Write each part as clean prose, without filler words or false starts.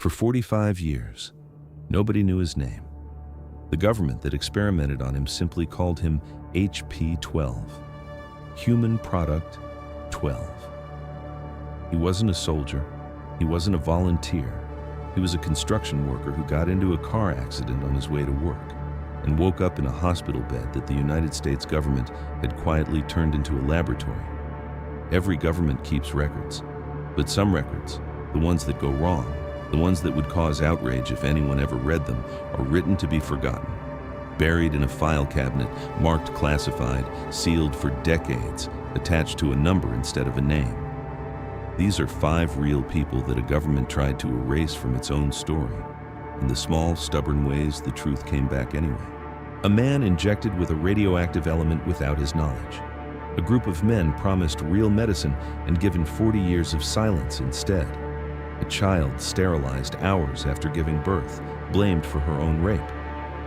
For 45 years, nobody knew his name. The government that experimented on him simply called him HP-12, Human Product 12. He wasn't a soldier. He wasn't a volunteer. He was a construction worker who got into a car accident on his way to work and woke up in a hospital bed that the United States government had quietly turned into a laboratory. Every government keeps records, but some records, the ones that go wrong, the ones that would cause outrage if anyone ever read them, are written to be forgotten, buried in a file cabinet, marked classified, sealed for decades, attached to a number instead of a name. These are 5 real people that a government tried to erase from its own story. In the small, stubborn ways, the truth came back anyway. A man injected with a radioactive element without his knowledge. A group of men promised real medicine and given 40 years of silence instead. A child sterilized hours after giving birth, blamed for her own rape.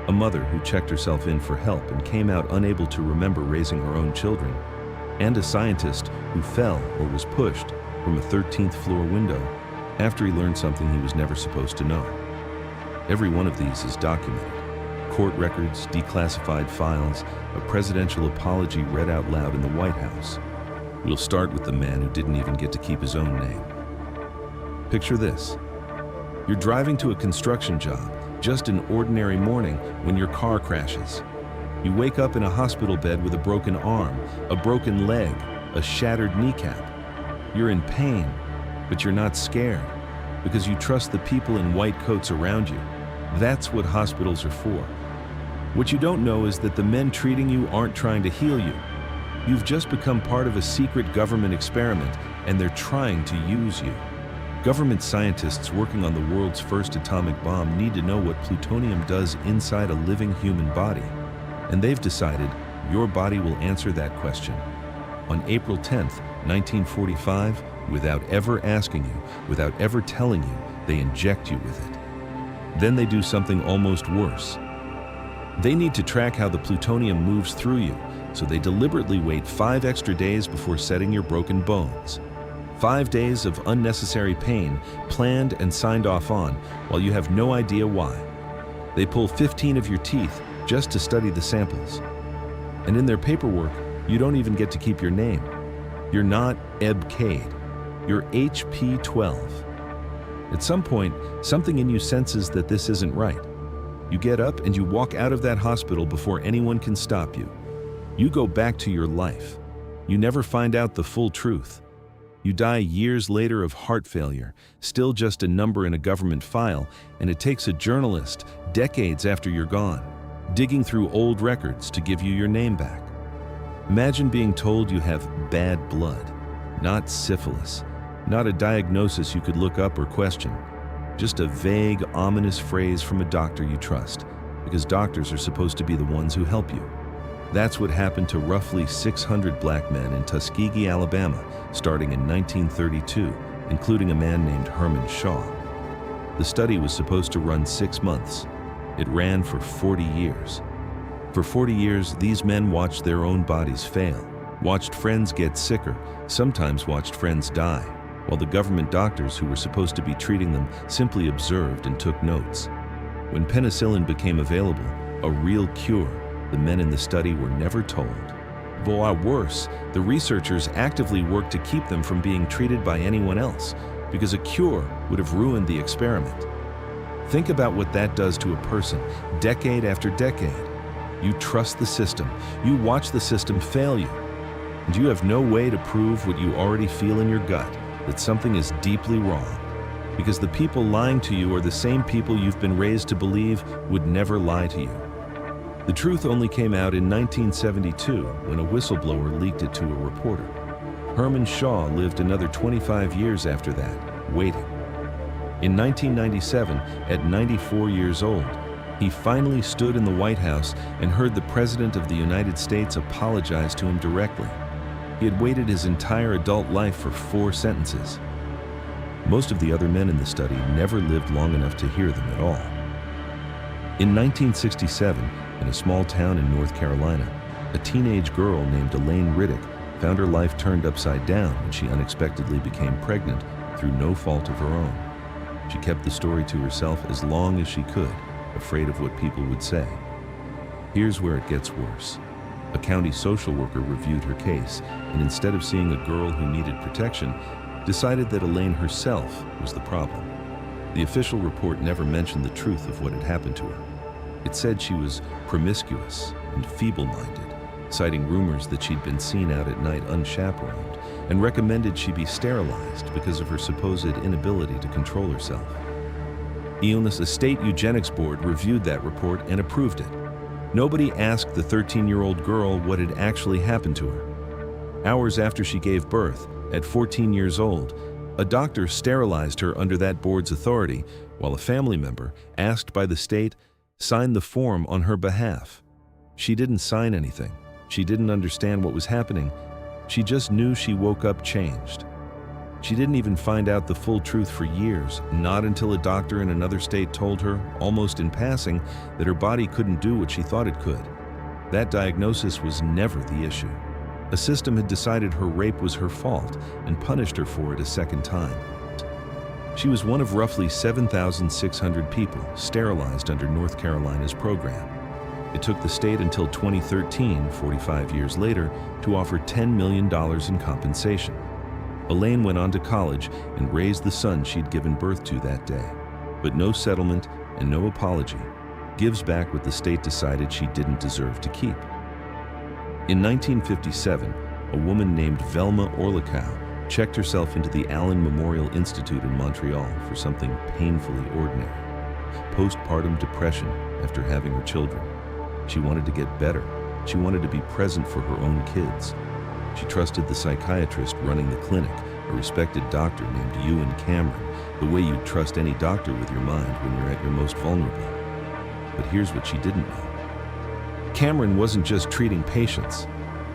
A mother who checked herself in for help and came out unable to remember raising her own children. And a scientist who fell or was pushed from a 13th-floor window after he learned something he was never supposed to know. Every one of these is documented. Court records, declassified files, a presidential apology read out loud in the White House. We'll start with the man who didn't even get to keep his own name. Picture this. You're driving to a construction job, just an ordinary morning, when your car crashes. You wake up in a hospital bed with a broken arm, a broken leg, a shattered kneecap. You're in pain, but you're not scared, because you trust the people in white coats around you. That's what hospitals are for. What you don't know is that the men treating you aren't trying to heal you. You've just become part of a secret government experiment, and they're trying to use you. Government scientists working on the world's first atomic bomb need to know what plutonium does inside a living human body. And they've decided your body will answer that question. On April 10th, 1945, without ever asking you, without ever telling you, they inject you with it. Then they do something almost worse. They need to track how the plutonium moves through you, so they deliberately wait 5 extra days before setting your broken bones. 5 days of unnecessary pain, planned and signed off on, while you have no idea why. They pull 15 of your teeth just to study the samples. And in their paperwork, you don't even get to keep your name. You're not Eb Cade. You're HP-12. At some point, something in you senses that this isn't right. You get up and you walk out of that hospital before anyone can stop you. You go back to your life. You never find out the full truth. You die years later of heart failure, still just a number in a government file, and it takes a journalist, decades after you're gone, digging through old records to give you your name back. Imagine being told you have bad blood, not syphilis, not a diagnosis you could look up or question, just a vague, ominous phrase from a doctor you trust, because doctors are supposed to be the ones who help you. That's what happened to roughly 600 black men in Tuskegee, Alabama, starting in 1932, including a man named Herman Shaw. The study was supposed to run 6 months. It ran for 40 years. For 40 years, these men watched their own bodies fail, watched friends get sicker, sometimes watched friends die, while the government doctors who were supposed to be treating them simply observed and took notes. When penicillin became available, a real cure, the men in the study were never told. Worse, the researchers actively worked to keep them from being treated by anyone else, because a cure would have ruined the experiment. Think about what that does to a person, decade after decade. You trust the system. You watch the system fail you. And you have no way to prove what you already feel in your gut, that something is deeply wrong. Because the people lying to you are the same people you've been raised to believe would never lie to you. The truth only came out in 1972 when a whistleblower leaked it to a reporter. Herman Shaw lived another 25 years after that, waiting. In 1997, at 94 years old, he finally stood in the White House and heard the President of the United States apologize to him directly. He had waited his entire adult life for 4 sentences. Most of the other men in the study never lived long enough to hear them at all. In 1967, in a small town in North Carolina, a teenage girl named Elaine Riddick found her life turned upside down when she unexpectedly became pregnant through no fault of her own. She kept the story to herself as long as she could, afraid of what people would say. Here's where it gets worse. A county social worker reviewed her case, and instead of seeing a girl who needed protection, decided that Elaine herself was the problem. The official report never mentioned the truth of what had happened to her. It said she was promiscuous and feeble-minded, citing rumors that she'd been seen out at night unchaperoned, and recommended she be sterilized because of her supposed inability to control herself. Illinois State Eugenics Board reviewed that report and approved it. Nobody asked the 13-year-old girl what had actually happened to her. Hours after she gave birth, at 14 years old, a doctor sterilized her under that board's authority, while a family member, asked by the state, signed the form on her behalf. She didn't sign anything. She didn't understand what was happening. She just knew she woke up changed. She didn't even find out the full truth for years, not until a doctor in another state told her, almost in passing, that her body couldn't do what she thought it could. That diagnosis was never the issue. A system had decided her rape was her fault and punished her for it a second time. She was one of roughly 7,600 people sterilized under North Carolina's program. It took the state until 2013, 45 years later, to offer $10 million in compensation. Elaine went on to college and raised the son she'd given birth to that day. But no settlement and no apology gives back what the state decided she didn't deserve to keep. In 1957, a woman named Velma Orlikow checked herself into the Allen Memorial Institute in Montreal for something painfully ordinary: postpartum depression after having her children. She wanted to get better. She wanted to be present for her own kids. She trusted the psychiatrist running the clinic, a respected doctor named Ewan Cameron, the way you'd trust any doctor with your mind when you're at your most vulnerable. But here's what she didn't know. Cameron wasn't just treating patients.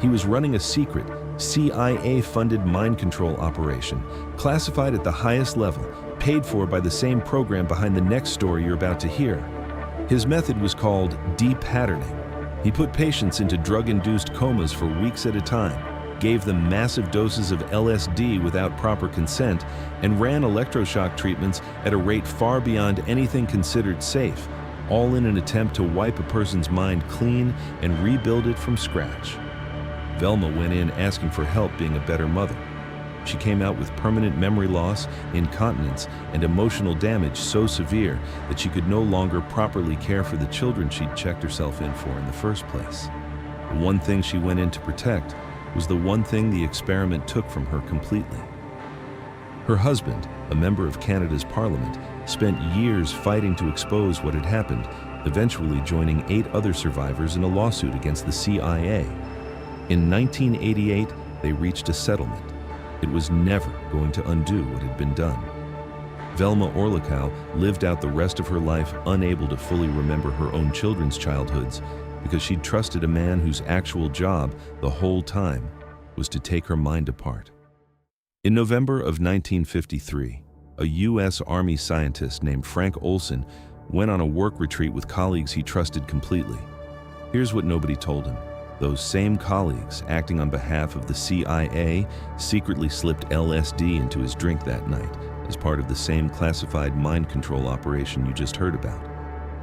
He was running a secret, CIA-funded mind control operation, classified at the highest level, paid for by the same program behind the next story you're about to hear. His method was called de-patterning. He put patients into drug-induced comas for weeks at a time, gave them massive doses of LSD without proper consent, and ran electroshock treatments at a rate far beyond anything considered safe, all in an attempt to wipe a person's mind clean and rebuild it from scratch. Velma went in asking for help being a better mother. She came out with permanent memory loss, incontinence, and emotional damage so severe that she could no longer properly care for the children she'd checked herself in for in the first place. The one thing she went in to protect was the one thing the experiment took from her completely. Her husband, a member of Canada's Parliament, spent years fighting to expose what had happened, eventually joining 8 other survivors in a lawsuit against the CIA. In 1988, they reached a settlement. It was never going to undo what had been done. Velma Orlikow lived out the rest of her life unable to fully remember her own children's childhoods because she'd trusted a man whose actual job the whole time was to take her mind apart. In November of 1953, a U.S. Army scientist named Frank Olson went on a work retreat with colleagues he trusted completely. Here's what nobody told him. Those same colleagues, acting on behalf of the CIA, secretly slipped LSD into his drink that night as part of the same classified mind control operation you just heard about.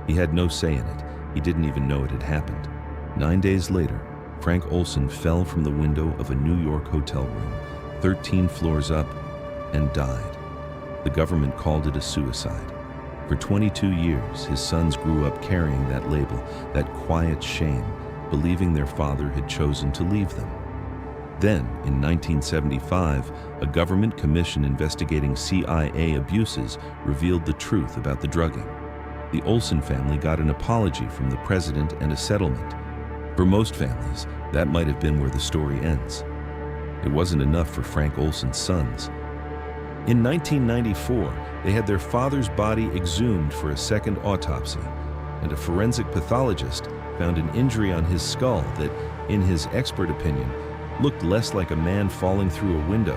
He had no say in it. He didn't even know it had happened. 9 days later, Frank Olson fell from the window of a New York hotel room, 13 floors up, and died. The government called it a suicide. For 22 years, his sons grew up carrying that label, that quiet shame, believing their father had chosen to leave them. Then, in 1975, a government commission investigating CIA abuses revealed the truth about the drugging. The Olson family got an apology from the president and a settlement. For most families, that might have been where the story ends. It wasn't enough for Frank Olson's sons. In 1994, they had their father's body exhumed for a second autopsy, and a forensic pathologist found an injury on his skull that, in his expert opinion, looked less like a man falling through a window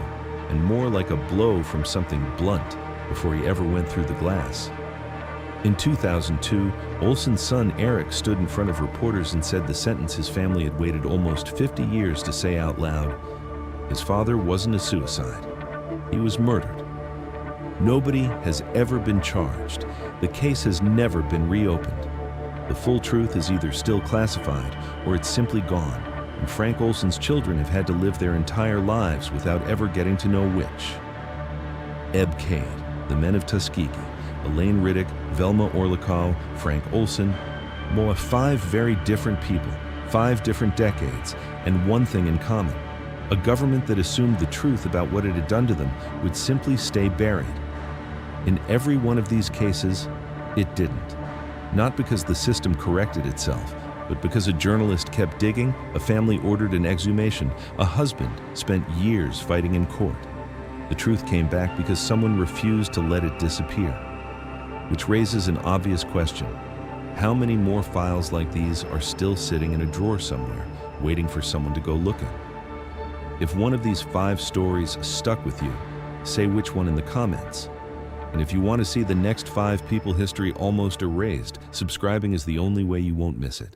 and more like a blow from something blunt before he ever went through the glass. In 2002, Olson's son Eric stood in front of reporters and said the sentence his family had waited almost 50 years to say out loud. His father wasn't a suicide. He was murdered. Nobody has ever been charged. The case has never been reopened. The full truth is either still classified or it's simply gone, and Frank Olson's children have had to live their entire lives without ever getting to know which. Ebb Cade, the men of Tuskegee, Elaine Riddick, Velma Orlikow, Frank Olson, more 5 very different people, 5 different decades, and one thing in common. A government that assumed the truth about what it had done to them would simply stay buried. In every one of these cases, it didn't. Not because the system corrected itself, but because a journalist kept digging, a family ordered an exhumation, a husband spent years fighting in court. The truth came back because someone refused to let it disappear. Which raises an obvious question. How many more files like these are still sitting in a drawer somewhere, waiting for someone to go looking? If one of these 5 stories stuck with you, say which one in the comments. And if you want to see the next 5 people history almost erased, subscribing is the only way you won't miss it.